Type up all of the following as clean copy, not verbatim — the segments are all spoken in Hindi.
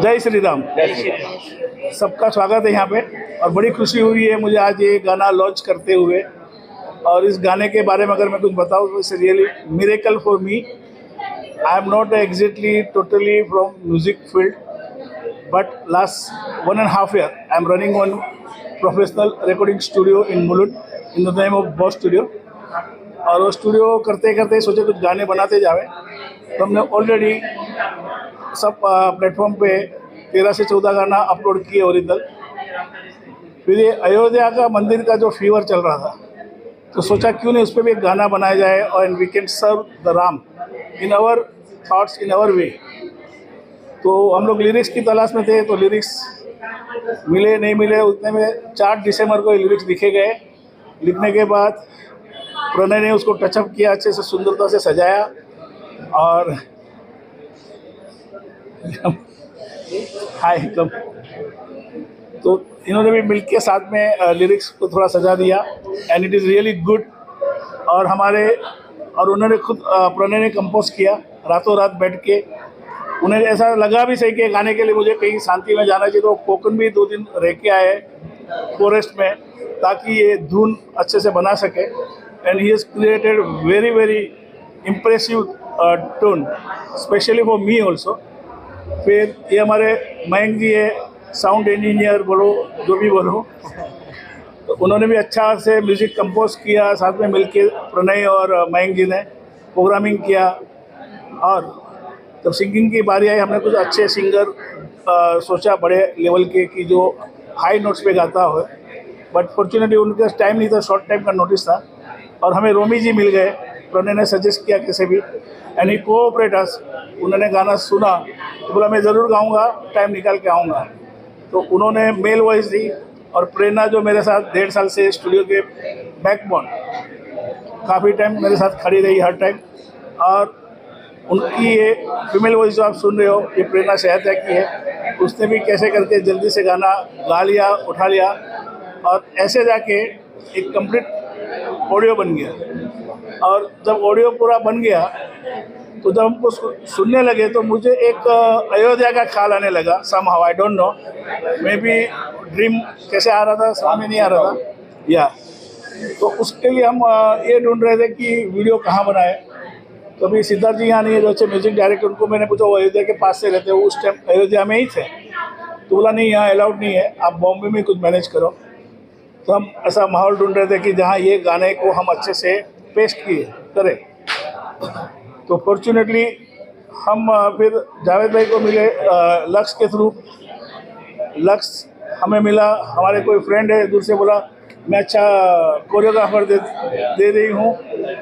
जय श्री राम। सबका स्वागत है यहाँ पे और बड़ी खुशी हुई है मुझे आज ये गाना लॉन्च करते हुए। और इस गाने के बारे में अगर मैं कुछ बताऊँ तो it's really miracle for me. I am not exactly totally from music field, but last 1.5 year I am running one professional recording studio in Mulund in the name of boss studio. और वो स्टूडियो करते करते सोचे कुछ गाने बनाते जावे, तो हमने ऑलरेडी सब प्लेटफॉर्म पे 13 से 14 गाना अपलोड किए ओरिजिनल। फिर ये अयोध्या का मंदिर का जो फीवर चल रहा था, तो सोचा क्यों नहीं उस पर भी एक गाना बनाया जाए और we can serve the Ram in our thoughts in our way. तो हम लोग लिरिक्स की तलाश में थे, तो लिरिक्स मिले नहीं मिले, उतने में 4 दिसंबर को लिरिक्स लिखे गए। लिखने के बाद प्रणय ने उसको टचअप किया, अच्छे से सुंदरता से सजाया और हाय कम, तो इन्होंने भी मिलके साथ में लिरिक्स को थोड़ा सजा दिया and it is really good. और उन्होंने खुद प्रणय ने कंपोज किया रातों रात बैठ के। उन्हें ऐसा लगा भी सही कि गाने के लिए मुझे कहीं शांति में जाना चाहिए, तो कोकन भी 2 दिन रह के आए फॉरेस्ट में ताकि ये धुन अच्छे से बना सके। And he has created very very impressive tone specially for me also. फिर ये हमारे मयंक जी है, साउंड इंजीनियर बोलो जो भी बोलो, तो उन्होंने भी अच्छा से म्यूज़िक कंपोज किया, साथ में मिलके प्रणय और मयंक जी ने प्रोग्रामिंग किया। और जब सिंगिंग की बारी आई, हमने कुछ अच्छे सिंगर सोचा बड़े लेवल के कि जो हाई नोट्स पे गाता हो, बट फॉर्चुनेटली उनके टाइम नहीं था, शॉर्ट टाइम का नोटिस था और हमें रोमी जी मिल गए। प्रणय ने सजेस्ट किया कैसे भी एंड ही कोऑपरेट अस। उन्होंने गाना सुना तो बोला मैं ज़रूर गाऊंगा, टाइम निकाल के आऊँगा। तो उन्होंने मेल वॉइस दी और प्रेरणा जो मेरे साथ 1.5 साल से स्टूडियो के बैकबोन, काफ़ी टाइम मेरे साथ खड़ी रही हर टाइम। और उनकी ये फीमेल वॉइस जो आप सुन रहे हो, ये प्रेरणा शहता की है। उसने भी कैसे करके जल्दी से गाना गा लिया, उठा लिया और ऐसे जाके एक कंप्लीट ऑडियो बन गया। और जब ऑडियो पूरा बन गया तो जब हमको सुनने लगे तो मुझे एक अयोध्या का ख्याल आने लगा somehow, I don't no, may be dream कैसे आ रहा था समझ में नहीं आ रहा था या। तो उसके लिए हम ये ढूंढ रहे थे कि वीडियो कहाँ बनाए। तो अभी सिद्धार्थ जी यहाँ नहीं है जो अच्छे म्यूजिक डायरेक्टर, उनको मैंने पूछा, वो अयोध्या के पास से रहते, वो उस टाइम अयोध्या में ही थे। तो बोला नहीं यहाँ अलाउड नहीं है, आप बॉम्बे में कुछ मैनेज करो। तो हम ऐसा माहौल ढूंढ रहे थे कि जहाँ ये गाने को हम अच्छे से पेश करें। तो फॉर्चुनेटली हम फिर जावेद भाई को मिले लक्ष्य के थ्रू। लक्ष्य हमें मिला, हमारे कोई फ्रेंड है दूर से, बोला मैं अच्छा कोरियोग्राफर दे रही हूँ,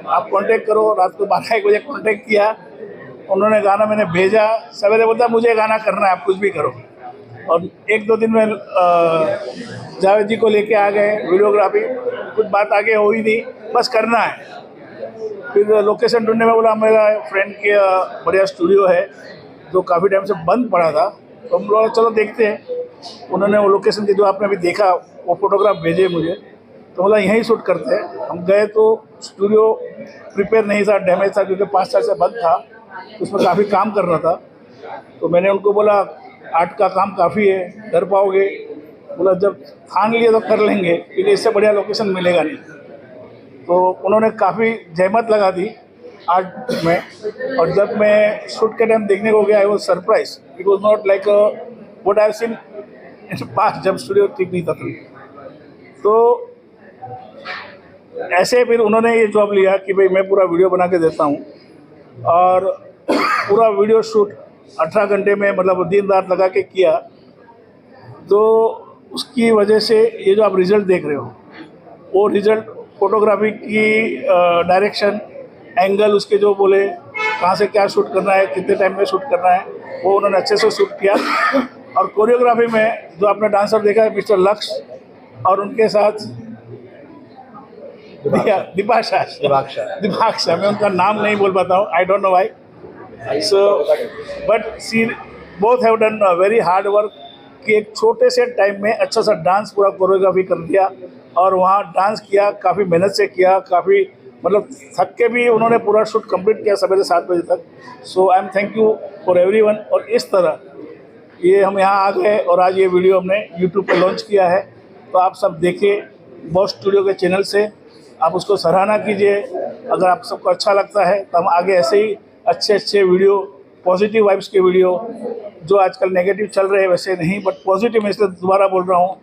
आप कांटेक्ट करो। रात को 12-1 बजे कांटेक्ट किया, उन्होंने गाना मैंने भेजा। सवेरे बोलता मुझे गाना करना है, आप कुछ भी करो। और 1-2 दिन में जावेद जी को लेके आ गए, वीडियोग्राफी कुछ बात आगे हो ही नहीं, बस करना है। फिर लोकेशन ढूंढने में बोला मेरा फ्रेंड के बढ़िया स्टूडियो है जो काफ़ी टाइम से बंद पड़ा था, तो हम बोला चलो देखते हैं। उन्होंने वो लोकेशन की जो आपने अभी देखा वो फोटोग्राफ भेजे मुझे, तो बोला यहीं शूट करते हैं। हम गए तो स्टूडियो प्रिपेयर नहीं था, डैमेज था क्योंकि 5 साल से बंद था, तो उसमें काफ़ी काम करना था। तो मैंने उनको बोला आर्ट का काम काफ़ी है, कर पाओगे? बोला जब ठान लिए तो कर लेंगे, क्योंकि इससे बढ़िया लोकेशन मिलेगा नहीं। तो उन्होंने काफ़ी जहमत लगा दी आर्ट में। और जब मैं शूट के टाइम देखने को गया, I was surprise. It was not like what I have seen in past, जब स्टूडियो ठीक नहीं था। तो ऐसे फिर उन्होंने ये जॉब लिया कि भाई मैं पूरा वीडियो बना के देता हूँ। और पूरा वीडियो शूट 18 घंटे में, मतलब दिन रात लगा के किया। तो उसकी वजह से ये जो आप रिज़ल्ट देख रहे हो, वो रिज़ल्ट फोटोग्राफी की डायरेक्शन, एंगल उसके जो बोले कहाँ से क्या शूट करना है, कितने टाइम में शूट करना है, वो उन्होंने अच्छे से शूट किया। और कोरियोग्राफी में जो आपने डांसर देखा है मिस्टर लक्ष्य, और उनके साथ दीपाक्षा, मैं उनका नाम नहीं बोल पाता हूँ, I don't know why. So but see both have done very hard work कि एक छोटे से टाइम में अच्छा सा डांस पूरा कोरियोग्राफी कर दिया। और वहाँ डांस किया, काफ़ी मेहनत से किया, काफ़ी मतलब थक के भी उन्होंने पूरा शूट कंप्लीट किया सवेरे 7 बजे तक। So I am thank you for everyone. और इस तरह ये हम यहाँ आ गए और आज ये वीडियो हमने यूट्यूब पे लॉन्च किया है, तो आप सब देखिए बॉस स्टूडियो के चैनल से, आप उसको सराहना कीजिए। अगर आप सबको अच्छा लगता है तो हम आगे ऐसे ही अच्छे अच्छे वीडियो, पॉजिटिव वाइब्स के वीडियो, जो आजकल नेगेटिव चल रहे हैं वैसे नहीं, बट पॉजिटिव, मैं इसलिए दोबारा बोल रहा हूँ।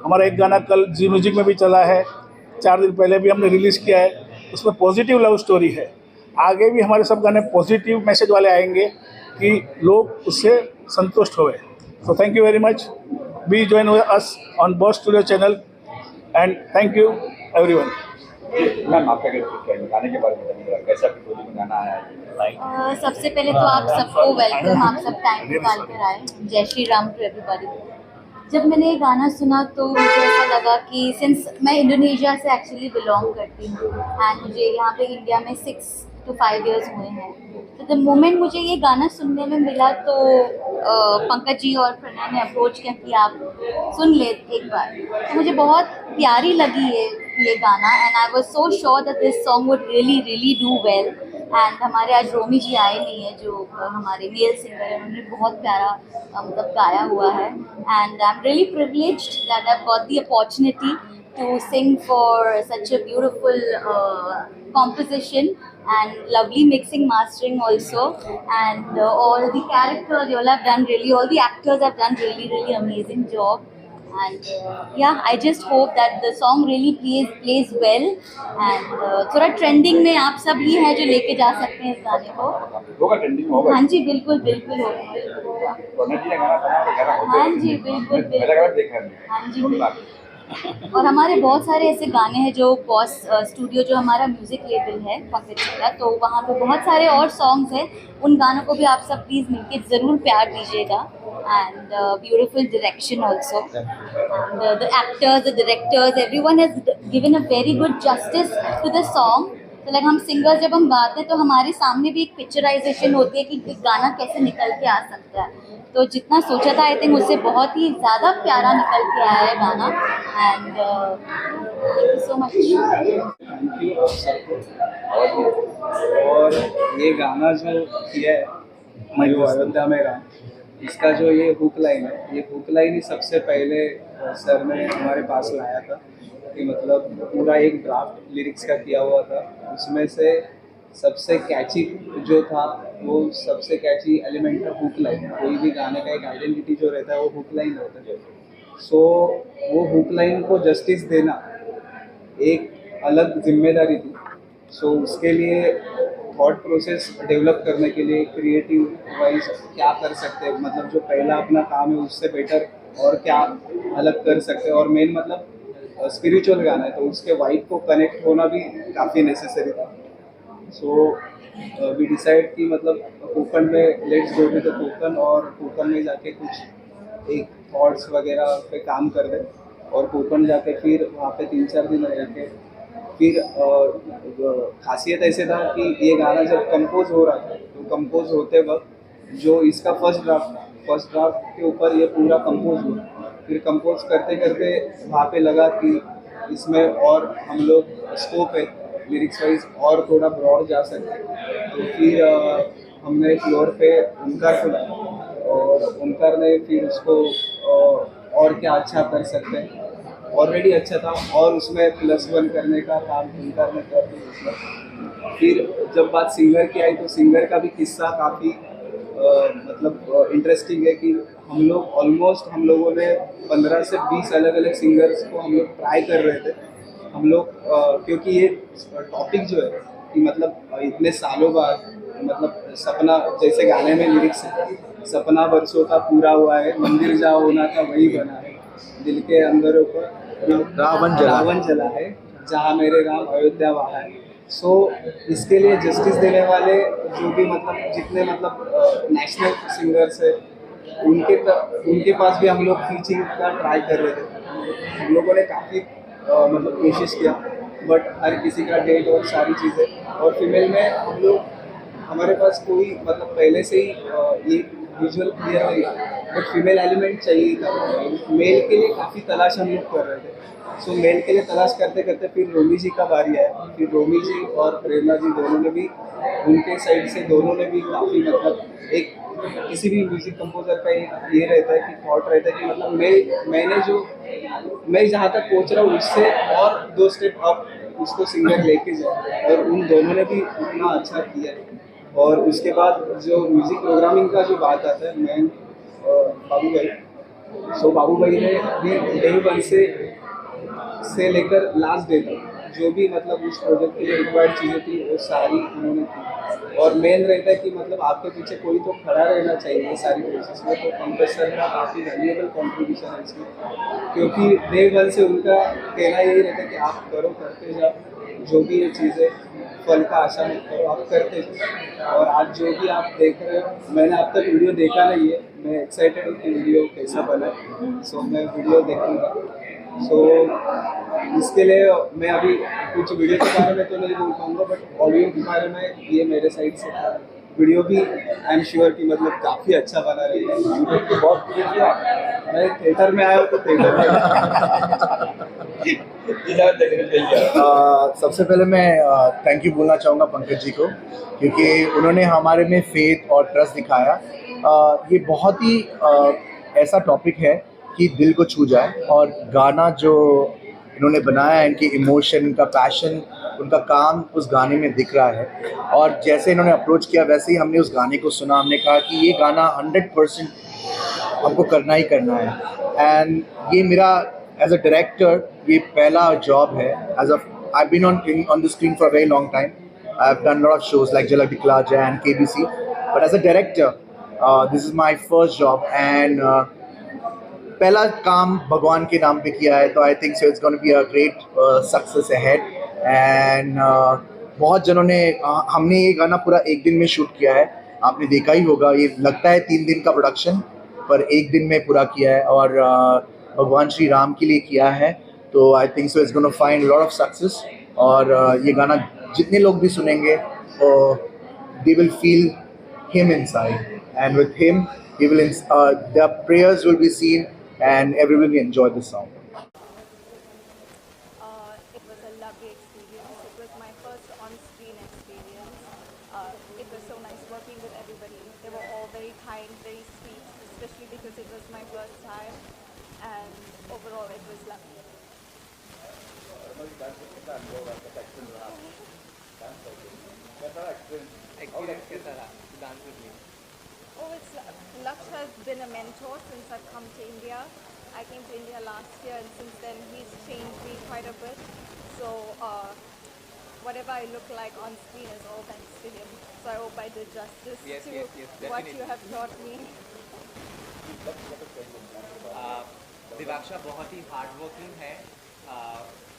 हमारा एक गाना कल जी म्यूजिक में भी चला है, 4 दिन पहले भी हमने रिलीज़ किया है, उसमें पॉजिटिव लव स्टोरी है। आगे भी हमारे सब गाने पॉजिटिव मैसेज वाले आएंगे कि लोग उससे संतुष्ट होए। So thank you very much, be join us on boss studio channel and thank you everyone. Ma'am आपका गाने के बारे में बताइए, कैसा बोली में गाना आया है? सबसे पहले तो आप सबको वेलकम, आप सब टाइम निकाल कर आए। जय श्री राम टू एवरीबॉडी। जब मैंने ये गाना सुना तो मुझे ऐसा लगा कि सिंस मैं इंडोनेशिया से एक्चुअली बिलोंग करती हूँ एंड मुझे यहाँ पे इंडिया में 6 to 5 years हुए हैं, तो द मोमेंट मुझे ये गाना सुनने में मिला तो पंकज जी और प्रणय ने अप्रोच किया कि आप सुन ले एक बार। तो मुझे बहुत प्यारी लगी ये गाना and I was so sure that this song would really do well. And हमारे आज रोमी जी आए नहीं है जो हमारे मेल सिंगर हैं, उन्होंने बहुत प्यारा मतलब गाया हुआ है and I am really privileged that I got the opportunity to sing for such a beautiful composition and lovely mixing mastering also, and all the characters you all have done really, all the actors have done really amazing job, and yeah, I just hope that the song really plays well and थोड़ा ट्रेंडिंग में आप सब ही हैं जो लेके जा सकते हैं इस गाने को। होगा ट्रेंडिंग में होगा। हाँ जी बिल्कुल होगा। प्रणय जी ने गाना बनाया तो गाना होगा। हाँ जी बिल्कुल देखा है। हाँ जी और हमारे बहुत सारे ऐसे गाने हैं जो बॉस स्टूडियो जो हमारा म्यूज़िक लेबल है पंकज जी का, तो वहाँ पे बहुत सारे और सॉन्ग्स हैं, उन गानों को भी आप सब प्लीज़ मिलके ज़रूर प्यार दीजिएगा and beautiful direction also and the actors, the directors, everyone has given a very good justice to the song. तो लाइक हम सिंगर्स जब हम गाते हैं तो हमारे सामने भी एक पिक्चराइजेशन होती है कि गाना कैसे निकल के आ सकता है, तो जितना सोचा था आई थिंक उससे बहुत ही ज़्यादा प्यारा निकल के आया है गाना and thank you so much. Thank you आप सबको। और ये गाना जो किया है जो अयोध्या में राम, इसका जो ये हुक लाइन है, ये हुक लाइन ही सबसे पहले सर ने हमारे पास लाया था कि मतलब पूरा एक ड्राफ्ट लिरिक्स का किया हुआ था, उसमें से सबसे कैची जो था वो सबसे कैची एलिमेंट था हुक लाइन। कोई भी गाने का एक आइडेंटिटी जो रहता है वो हुक लाइन होता है। सो वो हुक लाइन को जस्टिस देना एक अलग जिम्मेदारी थी। सो उसके लिए थॉट प्रोसेस डेवलप करने के लिए क्रिएटिव वाइज क्या कर सकते हैं, मतलब जो पहला अपना काम है उससे बेटर और क्या अलग कर सकते हैं, और मेन मतलब स्पिरिचुअल गाना है तो उसके वाइब को कनेक्ट होना भी काफ़ी नेसेसरी था। सो वी डिसाइड कि मतलब कोकण में let's go to the Konkan और कोकण में जाके कुछ एक थॉट्स वगैरह पे काम कर दे और कोकण जाके फिर वहाँ पे 3-4 दिन रह के फिर खासियत ऐसे था कि ये गाना जब कंपोज हो रहा था तो कंपोज होते वक्त जो इसका फर्स्ट ड्राफ्ट के ऊपर ये पूरा कंपोज हुआ, फिर कंपोज करते करते वहाँ पे लगा कि इसमें और हम लोग स्कोप है लिरिक्स वाइज और थोड़ा ब्रॉड जा सकते हैं। तो फिर हमने फ्लोर पे ओंकार को लाया और ओंकार ने फिर उसको और क्या अच्छा कर सकते हैं, ऑलरेडी अच्छा था और उसमें +1 करने का काम ओंकार ने कर दिया उसमें। फिर जब बात सिंगर की आई तो सिंगर का भी किस्सा काफ़ी मतलब इंटरेस्टिंग है कि हम लोगों ने 15 से 20 अलग सिंगर्स को हम लोग ट्राई कर रहे थे। हम लोग क्योंकि ये टॉपिक जो है कि मतलब इतने सालों बाद मतलब सपना, जैसे गाने में लिरिक्स है, सपना बरसों का पूरा हुआ है, मंदिर जहाँ होना था वही बना है, दिल के अंदरों पर रावण जला है, जहाँ मेरे राम अयोध्या वहाँ है। सो इसके लिए जस्टिस देने वाले जो भी मतलब जितने मतलब नेशनल सिंगर्स है उनके पास भी हम लोग टीचिंग का ट्राई कर रहे थे। हम लोगों ने काफ़ी मतलब कोशिश किया बट हर किसी का डेट और सारी चीज़ें, और फीमेल में हम लोग हमारे पास कोई मतलब पहले से ही ये विजुअल क्लियर नहीं है बट फीमेल एलिमेंट चाहिए था। मेल के लिए काफ़ी तलाश हम लोग कर रहे थे। सो मेल के लिए तलाश करते करते फिर रोमी जी का बारी आया, फिर रोमी जी और प्रेरणा जी दोनों ने भी, उनके साइड से दोनों ने भी काफ़ी मतलब एक किसी भी म्यूज़िक कंपोजर का एक ये रहता है कि थॉट रहता है कि मतलब मैंने जो मैं जहाँ तक पहुँच रहा हूँ उससे और 2 स्टेप अप उसको सिंगर लेके जाए, और उन दोनों ने भी उतना अच्छा किया है। और उसके बाद जो म्यूज़िक प्रोग्रामिंग का जो बात आता है, मैं बाबू भाई, सो बाबू भाई ने भी डे वन से लेकर लास्ट डे तक जो भी मतलब उस प्रोजेक्ट के लिए रिक्वायर्ड चीज़ें थी वो सारी उन्होंने की। और मेन रहता है कि मतलब आपके पीछे कोई तो खड़ा रहना चाहिए सारी प्रोसेस में, तो पंकज सर का काफ़ी वैल्यूएबल कॉन्ट्रीब्यूशन है इसमें, क्योंकि डे वन से उनका कहना यही रहता है कि आप करो, करते जाओ, जो भी ये चीज़ें फल का आशा मत करो, आप करते जाओ। और आज जो भी आप देख रहे हो, मैंने अब तक वीडियो देखा नहीं है, मैं एक्साइटेड हूँ कि वीडियो कैसा बना है, सो मैं वीडियो देखूँगा। सो इसके लिए मैं अभी कुछ वीडियो के बारे में तो नहीं बोल पाऊँगा, बट ऑडियो के बारे में ये मेरे साइड से था। वीडियो भी आई एम श्योर कि मतलब काफ़ी अच्छा बना रहेगा। यूट्यूब पे बहुत वीडियो किया, मैं थिएटर में आया हूँ तो थिएटर में इधर देखने के लिए सबसे पहले मैं थैंक यू बोलना चाहूँगा पंकज जी को, क्योंकि उन्होंने हमारे में फेथ और ट्रस्ट दिखाया। ये बहुत ही ऐसा टॉपिक है कि दिल को छू जाए, और गाना जो इन्होंने बनाया है, इनकी इमोशन, इनका पैशन, उनका काम उस गाने में दिख रहा है। और जैसे इन्होंने अप्रोच किया वैसे ही हमने उस गाने को सुना, हमने कहा कि ये गाना 100% हमको करना ही करना है। एंड ये मेरा एज अ डायरेक्टर ये पहला जॉब है। As a I been on the screen for a very long time, I have done lot of shows like Jhalak Dikhla Jaa and KBC, but as a director this is my first job, and पहला काम भगवान के नाम पे किया है, तो I think so it's gonna be a great success ahead. And बहुत जनों ने हमने ये गाना पूरा एक दिन में शूट किया है, आपने देखा ही होगा। ये लगता है 3 दिन का प्रोडक्शन, पर एक दिन में पूरा किया है, और भगवान श्री राम के लिए किया है। तो I think so it's gonna find lot of success. और ये गाना जितने लोग भी सुनेंगे they will feel him inside, and with him he will their prayers will be seen, and everyone will enjoy the song. It was a lovely experience. It was my first on-screen experience. It was so nice working with everybody. They were all very kind, very sweet, especially because it was my first time. And overall, it was lovely. Experience कैसा रहा dance with me? Oh, Laksh has been a mentor since I've come to India. I came to India last year, and since then he's changed me quite a bit. So whatever I look like on screen is all thanks to him. So I hope I did justice Yes, to yes, yes, what definitely. you have taught me. दिवाक्षा बहुत ही हार्ड वर्किंग है।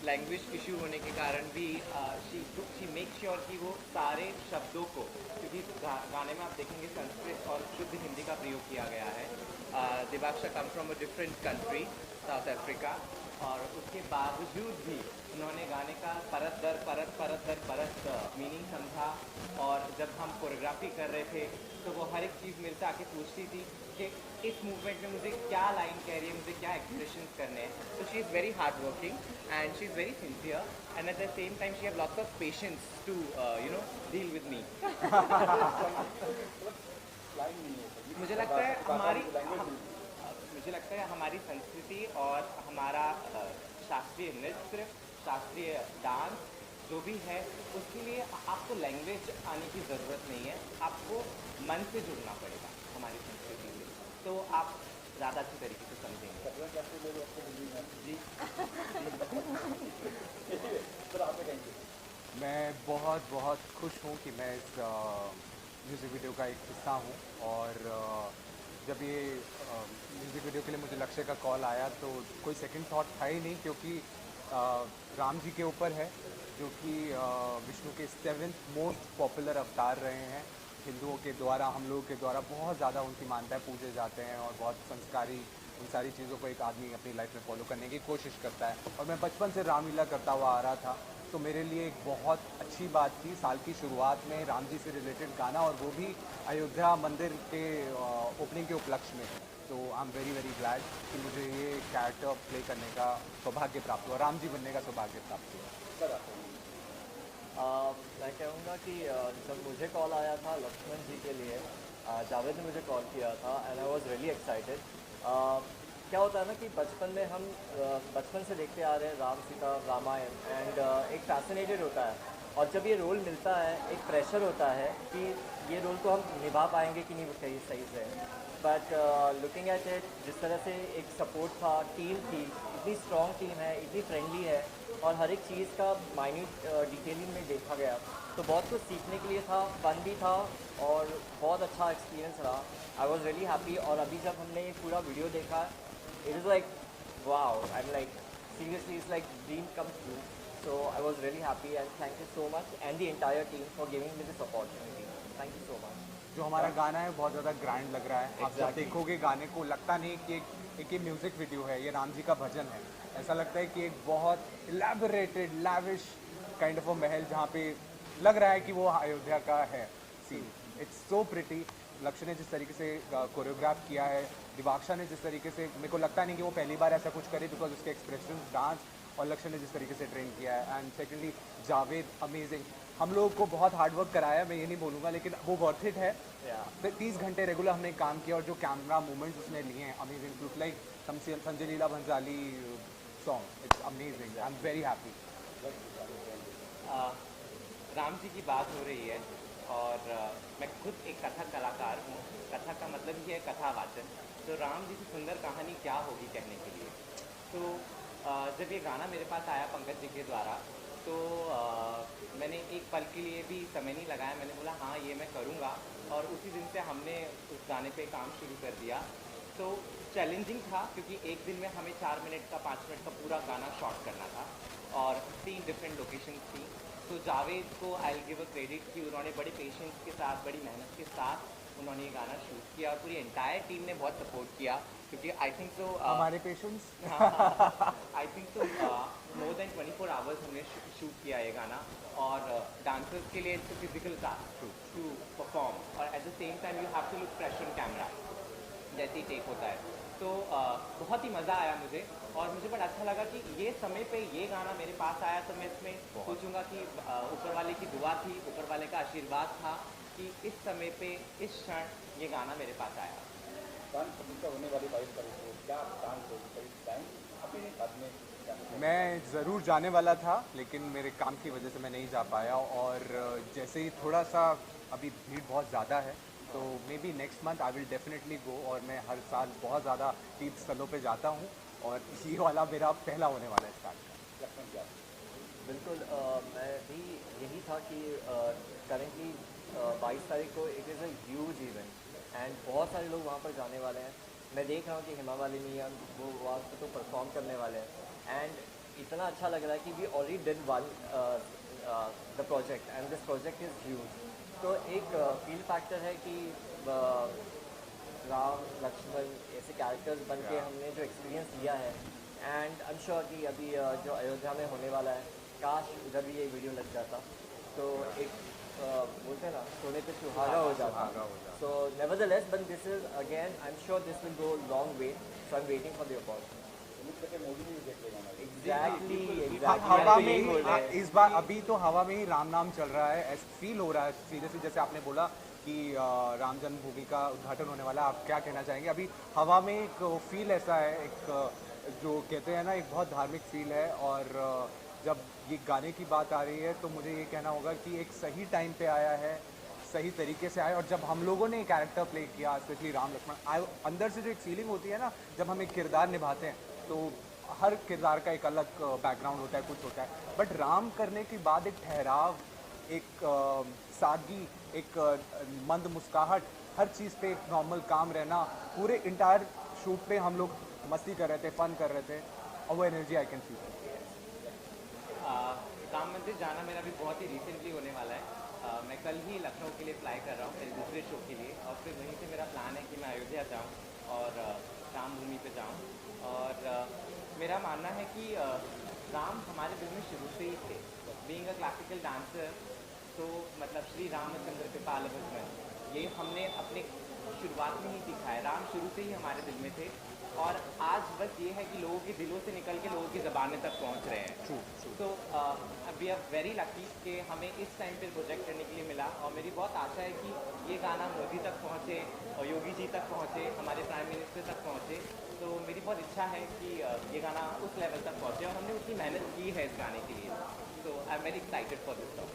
लैंग्वेज इशू होने के कारण भी शी मेक श्योर कि वो सारे शब्दों को, क्योंकि गाने में आप देखेंगे संस्कृत और शुद्ध हिंदी का प्रयोग किया गया है। Divaksha come from a different country, South Africa, और उसके बावजूद भी उन्होंने गाने का परत दर परत मीनिंग समझा। और जब हम कोरियोग्राफी कर रहे थे तो वो हर एक चीज़ मेरे से आके पूछती थी कि इस मूवमेंट में मुझे क्या लाइन कह रही है, मुझे क्या एक्सप्रेशन करने हैं। तो she is very hard working and she is very sincere, and at the same time she have lots of patience to deal with me. मुझे लगता है हमारी संस्कृति और हमारा शास्त्रीय नृत्य, शास्त्रीय डांस जो भी है, उसके लिए आपको लैंग्वेज आने की ज़रूरत नहीं है, आपको मन से जुड़ना पड़ेगा हमारी संस्कृति से, तो आप ज़्यादा अच्छी तरीके से समझेंगे। जी मैं बहुत खुश हूँ कि मैं इस म्यूज़िक वीडियो का एक हिस्सा हूँ। और जब ये म्यूज़िक वीडियो के लिए मुझे लक्ष्य का कॉल आया तो कोई सेकंड थॉट था ही नहीं, क्योंकि राम जी के ऊपर है, जो कि विष्णु के 7th मोस्ट पॉपुलर अवतार रहे हैं। हिंदुओं के द्वारा, हम लोगों के द्वारा बहुत ज़्यादा उनकी मान्यताएं पूजे जाते हैं, और बहुत संस्कारी उन सारी चीज़ों को एक आदमी अपनी लाइफ में फॉलो करने की कोशिश करता है। और मैं बचपन से रामलीला करता हुआ आ रहा था, तो मेरे लिए एक बहुत अच्छी बात थी साल की शुरुआत में राम जी से रिलेटेड गाना, और वो भी अयोध्या मंदिर के ओपनिंग के उपलक्ष्य में। तो I am very very glad कि मुझे ये कैरेक्टर प्ले करने का सौभाग्य प्राप्त हुआ, राम जी बनने का सौभाग्य प्राप्त हुआ। मैं कहूँगा कि जब मुझे कॉल आया था लक्ष्मण जी के लिए, जावेद ने मुझे कॉल किया था and I was really excited. क्या होता है ना कि बचपन में हम बचपन से देखते आ रहे हैं राम सीता रामायण, एंड एक फैसिनेटेड होता है, और जब ये रोल मिलता है एक प्रेशर होता है कि ये रोल को हम निभा पाएंगे कि नहीं सही सही से। बट लुकिंग एट इट, जिस तरह से एक सपोर्ट था, टीम थी, इतनी स्ट्रॉन्ग टीम है, इतनी फ्रेंडली है, और हर एक चीज़ का माइन्यूट डिटेलिंग में देखा गया, तो बहुत कुछ सीखने के लिए था, फन भी था, और बहुत अच्छा एक्सपीरियंस रहा। I was really happy. और अभी जब हमने ये पूरा वीडियो देखा, it is like wow, I'm like seriously it's like dream come true. So I was really happy and thank you so much and the entire team for giving me this opportunity. Thank you so much. जो हमारा गाना है बहुत ज़्यादा ग्रैंड लग रहा है। आप जब देखोगे गाने को लगता नहीं कि एक ये म्यूज़िक वीडियो है, ये राम जी का भजन है। ऐसा लगता है कि एक बहुत elaborated lavish kind of a महल जहाँ पे लग रहा है कि वो अयोध्या का है सीन। It's so pretty. लक्ष्य ने जिस तरीके से कोरियोग्राफ किया है, दिवाक्षा ने जिस तरीके से, मेरे को लगता नहीं कि वो पहली बार ऐसा कुछ करे, बिकॉज उसके एक्सप्रेशन, डांस, और लक्ष्य ने जिस तरीके से ट्रेन किया है। And secondly Javed amazing. हम लोगों को बहुत हार्ड वर्क कराया, मैं ये नहीं बोलूँगा, लेकिन वो वर्थ इट है। 30 घंटे रेगुलर हमने काम किया, और जो कैमरा मूवमेंट्स उसने लिए हैं amazing, look like Sanjay Leela Bhansali song. It's amazing, I am very happy. Ram ji की बात हो रही है, और मैं खुद एक कथक कलाकार हूँ। कथक का मतलब ही है कथावाचन। तो राम जी की सुंदर कहानी क्या होगी कहने के लिए। तो जब ये गाना मेरे पास आया पंकज जी के द्वारा, तो मैंने एक पल के लिए भी समय नहीं लगाया। मैंने बोला हाँ ये मैं करूँगा, और उसी दिन से हमने उस गाने पे काम शुरू कर दिया। तो चैलेंजिंग था, क्योंकि एक दिन में हमें 4 मिनट का 5 मिनट का पूरा गाना शॉट करना था, और 3 डिफरेंट लोकेशंस थी। तो जावेद को I will give a credit कि उन्होंने बड़े पेशेंस के साथ, बड़ी मेहनत के साथ उन्होंने ये गाना शूट किया, और पूरी एंटायर टीम ने बहुत सपोर्ट किया, क्योंकि आई थिंक सो हमारे patients I think so more than 24 hours हमने शूट किया ये गाना। और डांसर्स के लिए it's physical task to perform, और at the same time you have to look fresh on camera, जैसे ही टेक होता है। तो बहुत ही मज़ा आया मुझे, और मुझे बड़ा अच्छा लगा कि ये समय पे ये गाना मेरे पास आया, तो मैं इसमें सोचूंगा कि ऊपर वाले की दुआ थी, ऊपर वाले का आशीर्वाद था कि इस समय पे, इस क्षण ये गाना मेरे पास आया। होने वाली 22 तारीख को क्या प्लान होगी? मैं ज़रूर जाने वाला था, लेकिन मेरे काम की वजह से मैं नहीं जा पाया, और जैसे ही थोड़ा सा अभी भीड़ बहुत ज़्यादा है, तो may be next month I will definitely go. और मैं हर साल बहुत ज़्यादा तीर्थ स्थलों पे जाता हूँ, और ये वाला मेरा पहला होने वाला है स्टार्ट का। बिल्कुल, मैं भी यही था कि करेंटली 22 तारीख को it is a huge event, and बहुत सारे लोग वहाँ पर जाने वाले हैं। मैं देख रहा हूँ कि हेमा मालिनी वो वहाँ पर तो परफॉर्म करने वाले हैं, एंड इतना अच्छा लग रहा है कि we already did one the project, and this project is huge. तो एक फील फैक्टर है कि राम लक्ष्मण ऐसे कैरेक्टर्स बन के हमने जो एक्सपीरियंस लिया है, एंड आई एम श्योर कि अभी जो अयोध्या में होने वाला है, काश उधर भी ये वीडियो लग जाता, तो एक बोलते हैं ना, सोने पे सुहागा हो जाता। So nevertheless, but this is again, I am sure this will go long way, so I am waiting for the opportunity. हवा में ही इस बार अभी तो हवा में ही राम नाम चल रहा है, ऐसा फील हो रहा है सीरियसली। जैसे आपने बोला कि राम जन्मभूमि का उद्घाटन होने वाला है, आप क्या कहना चाहेंगे? अभी हवा में एक फील ऐसा है, एक जो कहते हैं ना, एक बहुत धार्मिक फील है। और जब ये गाने की बात आ रही है, तो मुझे ये कहना होगा कि एक सही टाइम पे आया है, सही तरीके से आया। और जब हम लोगों ने कैरेक्टर प्ले किया, स्पेशली राम लक्ष्मण, अंदर से जो एक फीलिंग होती है ना, जब हम एक किरदार निभाते हैं, तो हर किरदार का एक अलग बैकग्राउंड होता है, कुछ होता है, बट राम करने के बाद एक ठहराव, एक सादगी, एक मंद मुस्कुराहट, हर चीज़ पे एक नॉर्मल काम रहना, पूरे इंटायर शूट पे हम लोग मस्ती कर रहे थे, फन कर रहे थे, और वो energy I can feel. Ram मंदिर जाना मेरा भी बहुत ही रिसेंटली होने वाला है। मैं कल ही लखनऊ के लिए अप्लाई कर रहा हूँ मेरे दूसरे शो के लिए, और फिर वहीं से मेरा प्लान है कि मैं अयोध्या जाऊँ और राम भूमि पे जाऊँ। और मेरा मानना है कि राम हमारे दिल में शुरू से ही थे, बीइंग अ क्लासिकल डांसर, तो मतलब श्री रामचंद्र कृपाल भजन ये हमने अपने शुरुआत में ही सीखा है। राम शुरू से ही हमारे दिल में थे और आज बस ये है कि लोगों के दिलों से निकल के लोगों की ज़बानें तक पहुंच रहे हैं। तो वी आर वेरी लकी कि हमें इस टाइम पे प्रोजेक्ट करने के लिए मिला और मेरी बहुत आशा है कि ये गाना मोदी तक पहुँचे और योगी जी तक पहुँचे, हमारे प्राइम मिनिस्टर तक पहुँचे। तो मेरी बहुत इच्छा है कि ये गाना उस लेवल तक पहुँचे और हमने उतनी मेहनत की है इस गाने के लिए। तो I am very excited for this song.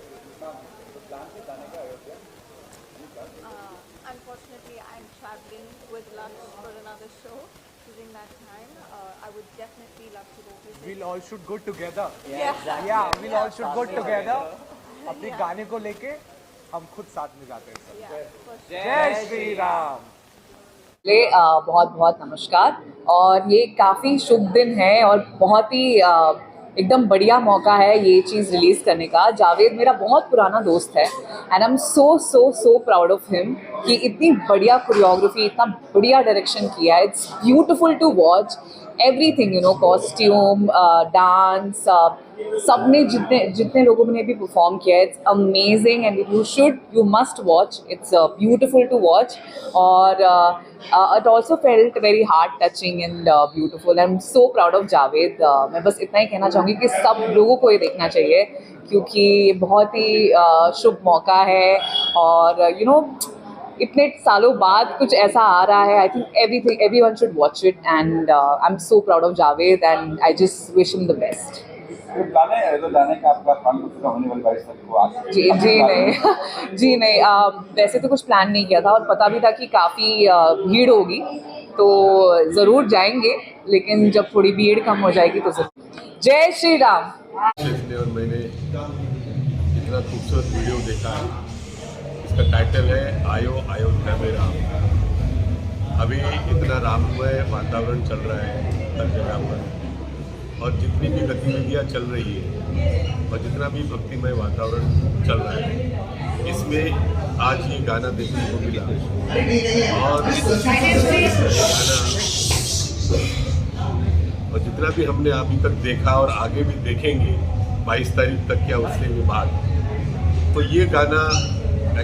Unfortunately, I'm traveling with Lux for another show during that time. I would definitely love to go visit. We'll all should go together. Yeah, exactly. Yeah, we'll all should go together. अपने गाने को लेके हम खुद साथ में जाते हैं सब। Yeah, for sure. जय श्री राम। बहुत बहुत नमस्कार। और ये काफ़ी शुभ दिन है और बहुत ही एकदम बढ़िया मौका है ये चीज़ रिलीज़ करने का। जावेद मेरा बहुत पुराना दोस्त है and I am so proud of him कि इतनी बढ़िया कोरियोग्राफी, इतना बढ़िया डायरेक्शन किया है। It's beautiful to watch everything, you know, costume, dance, सबने जितने लोगों ने भी परफॉर्म किया है, it's amazing and you must watch. It's beautiful to watch और it also felt very heart touching and beautiful. I'm so proud of Javed. मैं बस इतना ही कहना चाहूँगी कि सब लोगों को ये देखना चाहिए क्योंकि ये बहुत ही शुभ मौका है और you know, इतने सालों बाद कुछ ऐसा आ रहा है। I think everyone should watch it and I'm so proud of Javed and I just wish him the best. गाने का आपका प्लान होने वाली 22 तारीख को आज? जी नहीं वैसे तो कुछ प्लान नहीं किया था और पता भी था कि काफ़ी भीड़ होगी तो ज़रूर जाएंगे, लेकिन जब थोड़ी भीड़ कम हो जाएगी तो ज़रूर। जय श्री राम। और मैंने इतना खूबसूरत वीडियो देखा है, इसका टाइटल है आयो अयोध्या में राम। अभी इतना राममय वातावरण चल रहा है हर जगह पर और जितनी भी गतिविधियाँ चल रही है और जितना भी भक्तिमय वातावरण चल रहा है, इसमें आज ये गाना देखने को मिला और जितना भी हमने अभी तक देखा और आगे भी देखेंगे 22 तारीख तक या उससे भी बाद, तो ये गाना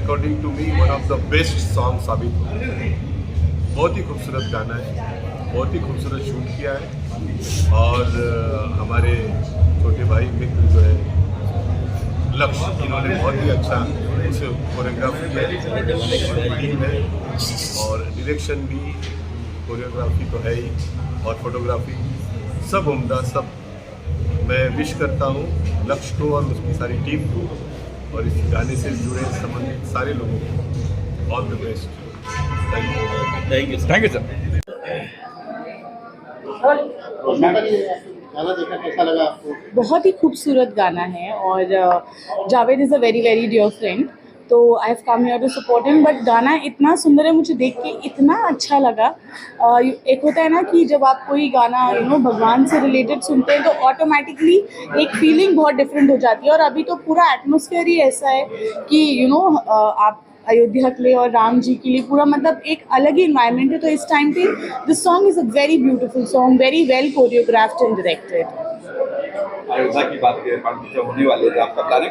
according to me one of the best song साबित हो। बहुत ही खूबसूरत गाना है, बहुत ही खूबसूरत शूट किया है और हमारे छोटे भाई मित्र जो है लक्ष्य, इन्होंने बहुत ही अच्छा उसे कोरियोग्राफी किया टीम है और डायरेक्शन भी, कोरियोग्राफी तो है ही और फोटोग्राफी सब उम्दा। सब मैं विश करता हूँ लक्ष्य को और उसकी सारी टीम को और इस गाने से जुड़े संबंधित सारे लोगों को all the best. Thank you sir. गाना देखा कैसा लगा आपको? बहुत ही खूबसूरत गाना है और Javed is a very very dear friend, तो I have come here to support him. But गाना इतना सुंदर है, मुझे देख के इतना अच्छा लगा। एक होता है ना कि जब आप कोई गाना भगवान से रिलेटेड सुनते हैं तो ऑटोमेटिकली एक फीलिंग बहुत डिफरेंट हो जाती है और अभी तो पूरा एटमॉस्फेयर ही ऐसा है कि आप अयोध्या के लिए और राम जी के लिए पूरा मतलब एक अलग ही इन्वायरमेंट है। तो इस टाइम पे this song is a very beautiful song, very well choreographed and directed. Ayodhya की बात करें, होने वाले हैं, आपका प्लान है?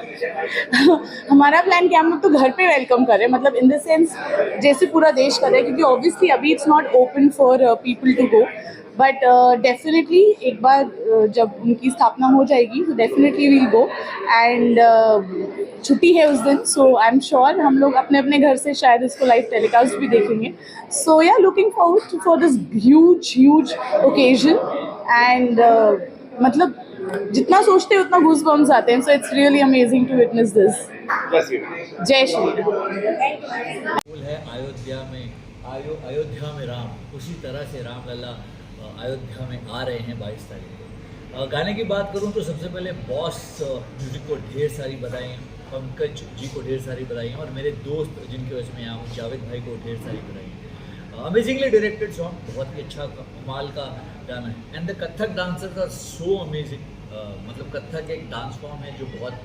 हमारा प्लान क्या, हम लोग तो घर पे वेलकम कर रहे हैं, मतलब इन द सेंस जैसे पूरा देश कर रहा है, क्योंकि ऑब्वियसली अभी it's not open for people to go, but definitely एक बार जब उनकी स्थापना हो जाएगी तो डेफिनेटली वील गो एंड छुट्टी है उस दिन, सो आई एम श्योर हम लोग अपने अपने घर से शायद इसको लाइव टेलीकास्ट भी देखेंगे। So yeah looking forward for this huge occasion and मतलब जितना सोचते हैं उतना गूज़बम्स आते हैं, so it's really amazing to witness this. जय श्री राम। है अयोध्या में राम, उसी तरह से रामलला अयोध्या में आ रहे हैं 22 तारीख को। गाने की बात करूं तो सबसे पहले बॉस म्यूज़िक को ढेर सारी बधाई, पंकज जी को ढेर सारी बधाई और मेरे दोस्त जिनकी वजह से मैं यहाँ हूँ जावेद भाई को ढेर सारी बधाई। अमेजिंगली डायरेक्टेड सॉन्ग, बहुत ही अच्छा कमाल का गाना है and the Kathak dancers are so amazing. मतलब कथक एक डांस फॉर्म है जो बहुत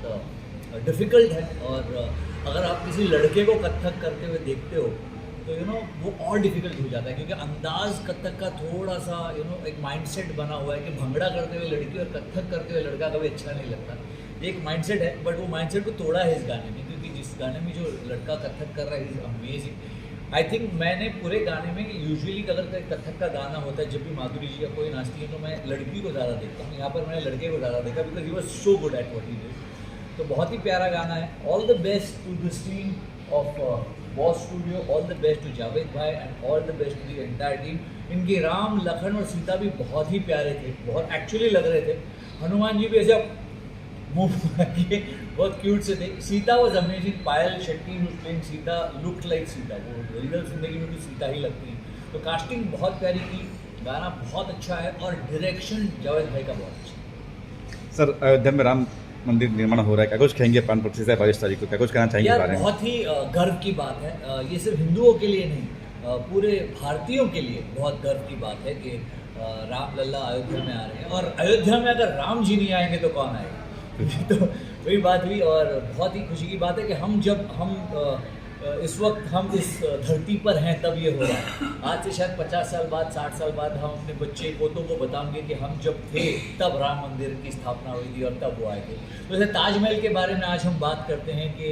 डिफ़िकल्ट है और अगर आप किसी लड़के को कथक करते हुए देखते हो तो वो और डिफ़िकल्ट हो जाता है, क्योंकि अंदाज़ कथक का थोड़ा सा एक माइंडसेट बना हुआ है कि भंगड़ा करते हुए लड़की और कथक करते हुए लड़का कभी अच्छा नहीं लगता। एक माइंडसेट है, बट वो माइंडसेट को तोड़ा है इस गाने में, क्योंकि जिस गाने में जो लड़का कथक कर रहा है इज अमेजिंग। आई थिंक मैंने पूरे गाने में यूजुअली अगर कथक का गाना होता है, जब भी माधुरी जी का कोई नाचती है तो मैं लड़की को ज़्यादा देखता हूँ, यहाँ पर मैंने लड़के को ज़्यादा देखा, because he was so good at what he did. तो बहुत ही प्यारा गाना है। All the best to the team of boss studio, all the best to Javed भाई and all the best to the entire team. इनके राम, लखन और सीता भी बहुत ही प्यारे थे, बहुत एक्चुअली लग रहे थे। हनुमान जी भी ऐसे मुंह किए बहुत क्यूट से थे। Sita was amazing. Payal Shetty who playing Sita looked like Sita, वो रियल जिंदगी में भी सीता ही लगती है। तो कास्टिंग बहुत प्यारी की, गाना बहुत अच्छा है और डायरेक्शन जावेद भाई का बहुत अच्छा। सर, अयोध्या में राम मंदिर निर्माण हो रहा है, क्या कुछ कहेंगे? प्राण प्रतिष्ठा है 22 तारीख को, क्या कुछ कहना चाहेंगे इस बारे में? बहुत ही गर्व की बात है। ये सिर्फ हिंदुओं के लिए नहीं, पूरे भारतीयों के लिए बहुत गर्व की बात है कि राम लल्ला अयोध्या में आ रहे हैं। और अयोध्या में अगर राम जी नहीं आएंगे तो कौन आएगा? तो वही बात हुई और बहुत ही खुशी की बात है कि हम इस वक्त हम इस धरती पर हैं तब ये हो रहा है। आज से शायद 50 साल बाद, 60 साल बाद हम अपने बच्चे पोतों को बताएंगे कि हम जब थे तब राम मंदिर की स्थापना हुई थी और तब वो आए थे। तो जैसे ताजमहल के बारे में आज हम बात करते हैं कि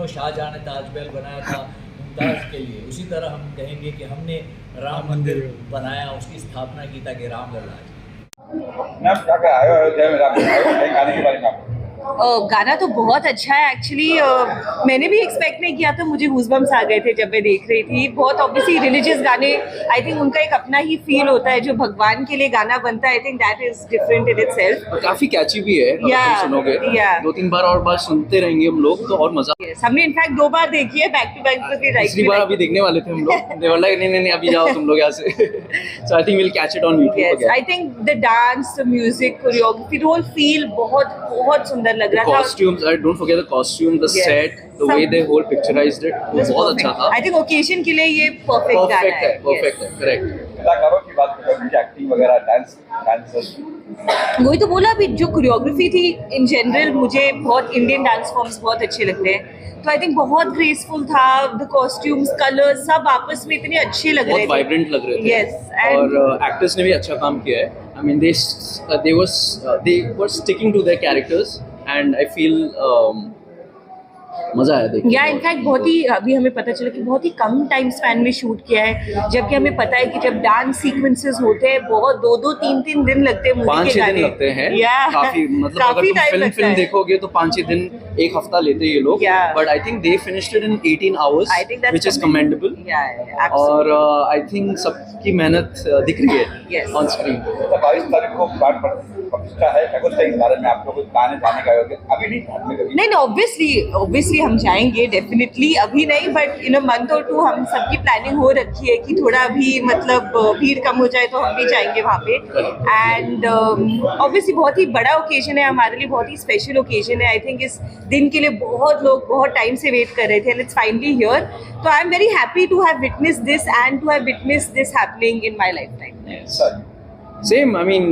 शाहजहाँ ने ताजमहल बनाया था मुमताज़ के लिए, उसी तरह हम कहेंगे कि हमने राम मंदिर बनाया, उसकी स्थापना की ताकि राम लल्ला आए। क्या क्या आयो अयोध्या में राम गाने के बारे में आपको? गाना तो बहुत अच्छा है एक्चुअली। मैंने भी एक्सपेक्ट नहीं किया था, मुझे गूज़बम्स आ गए थे जब मैं देख रही थी। बहुत ऑब्वियसली रिलीजियस गाने, आई थिंक उनका एक अपना ही फील होता है। जो भगवान के लिए गाना बनता है, I think that is different in itself. काफी कैची भी है, अगर सुनोगे 2-3 बार और बार सुनते रहेंगे हम लोग तो और मजा। हमने इनफैक्ट 2 बार देखी है बैक टू बैक। तीसरी बार अभी देखने वाले थे हम लोग। दे वर लाइक नहीं अभी जाओ तुम लोग यहाँ से। So I think will catch it on YouTube. I think the dance, the music, choreography, the whole feel बहुत बहुत सुंदर लग रहा था। Costumes, I don't forget the costume, the set, the way they whole picturized it, वो बहुत अच्छा था। I think occasion के लिए ये perfect गाना है। Perfect है, correct। कलाकारों की बात करें, एक्टिंग वगैरह, डांसर्स, वही तो बोला अभी, जो कोरियोग्राफी थी इन जनरल, मुझे बहुत इंडियन डांस फॉर्म्स बहुत अच्छे लगते हैं। तो आई थिंक बहुत ग्रेसफुल था। द कॉस्ट्यूम्स, कलर्स सब आपस में इतने अच्छे लग रहे थे, बहुत वाइब्रेंट लग रहे थे। Yes, और एक्टर्स ने भी अच्छा काम किया है। I mean they were sticking to their characters and I feel मजा आया देखने। या इनफैक्ट बहुत ही अभी हमें पता चला कि बहुत ही कम टाइम स्पैन में शूट किया है, जबकि हमें पता है कि जब डांस सीक्वेंसेस होते हैं बहुत 2-2, 3-3 दिन लगते हैं। 5-6 दिन लगते हैं। काफी मतलब अगर तुम फिल्म देखोगे तो 5-6 दिन, 1 हफ्ता लेते हैं ये लोग। But I think they finished it in 18 hours, which is commendable। और आई थिंक सबकी मेहनत दिख रही है ऑन स्क्रीन। 22 तारीख को प्राण प्रतिष्ठा है, क्या कुछ इस बारे में आप लोग गाने जाने का अभी नहीं? ऑब्वियसली हम जाएंगे डेफिनेटली, अभी नहीं, बट इन अ मंथ और 2 हम सबकी प्लानिंग हो रखी है कि थोड़ा भी मतलब भीड़ कम हो जाए तो हम भी जाएंगे वहाँ पे। एंड ऑब्वियसली बहुत ही बड़ा ओकेजन है हमारे लिए, बहुत ही स्पेशल ओकेजन है। आई थिंक इस दिन के लिए बहुत लोग बहुत टाइम से वेट कर रहे थे एंड इट्स फाइनली हियर। तो I am very happy to have witness this and to have witness this happening in my lifetime. Same, I mean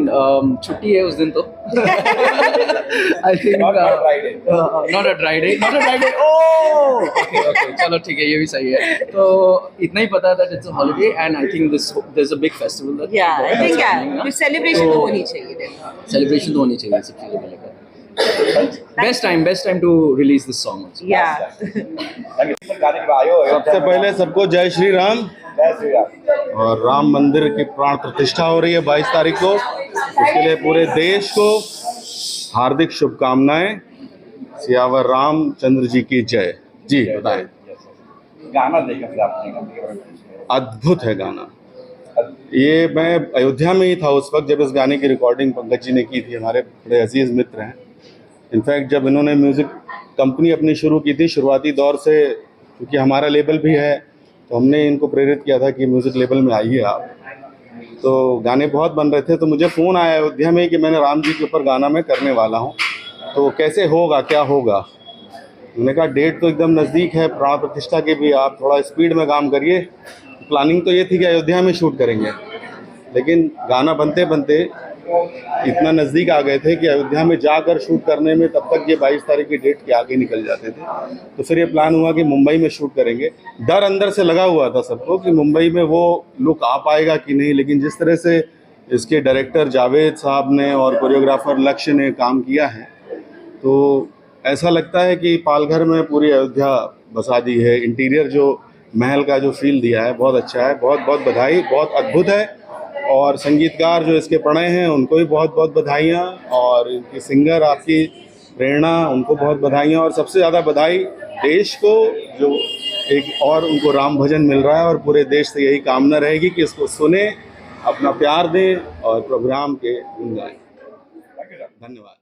छुट्टी है उस दिन तो। I think not a dry day. Okay चलो ठीक है, ये भी सही है। तो इतना ही पता था it's a holiday and I think there is a big festival that I think celebration तो होनी चाहिए। सेलिब्रेशन तो होनी चाहिए सब चीज़ों को लेकर। Best time to release this song. सबसे पहले सबको जय श्री राम। और राम मंदिर की प्राण प्रतिष्ठा हो रही है 22 तारीख को, इसके लिए पूरे देश को हार्दिक शुभकामनाएं। सियावर रामचंद्र जी की जय। जी बताएं। गाना देखा आपने? अद्भुत है गाना। ये मैं अयोध्या में ही था उस वक्त जब इस गाने की रिकॉर्डिंग पंकज जी ने की थी, हमारे बड़े अजीज मित्र हैं। इनफैक्ट जब इन्होंने म्यूज़िक कंपनी अपनी शुरू की थी, शुरुआती दौर से, क्योंकि हमारा लेबल भी है तो हमने इनको प्रेरित किया था कि म्यूज़िक लेबल में आइए आप। तो गाने बहुत बन रहे थे, तो मुझे फ़ोन आया अयोध्या में कि मैंने राम जी के ऊपर गाना मैं करने वाला हूँ, तो कैसे होगा, क्या होगा? मैंने कहा डेट तो एकदम नज़दीक है प्राण प्रतिष्ठा की भी, आप थोड़ा स्पीड में काम करिए। प्लानिंग तो ये थी कि अयोध्या में शूट करेंगे, लेकिन गाना बनते बनते इतना नज़दीक आ गए थे कि अयोध्या में जाकर शूट करने में तब तक ये 22 तारीख की डेट के आगे निकल जाते थे। तो फिर ये प्लान हुआ कि मुंबई में शूट करेंगे। डर अंदर से लगा हुआ था सबको कि मुंबई में वो लुक आ पाएगा कि नहीं, लेकिन जिस तरह से इसके डायरेक्टर जावेद साहब ने और कोरियोग्राफर लक्ष्य ने काम किया है, तो ऐसा लगता है कि पालघर में पूरी अयोध्या बसा दी है। इंटीरियर जो महल का जो फील दिया है बहुत अच्छा है, बहुत बहुत बधाई, बहुत अद्भुत है। और संगीतकार जो इसके प्रणय हैं उनको भी बहुत बहुत बधाइयाँ, और इनकी सिंगर आपकी प्रेरणा उनको बहुत बधाइयाँ, और सबसे ज़्यादा बधाई देश को जो एक और उनको राम भजन मिल रहा है, और पूरे देश से यही कामना रहेगी कि इसको सुने, अपना प्यार दें और प्रोग्राम के गुन गाएं। धन्यवाद।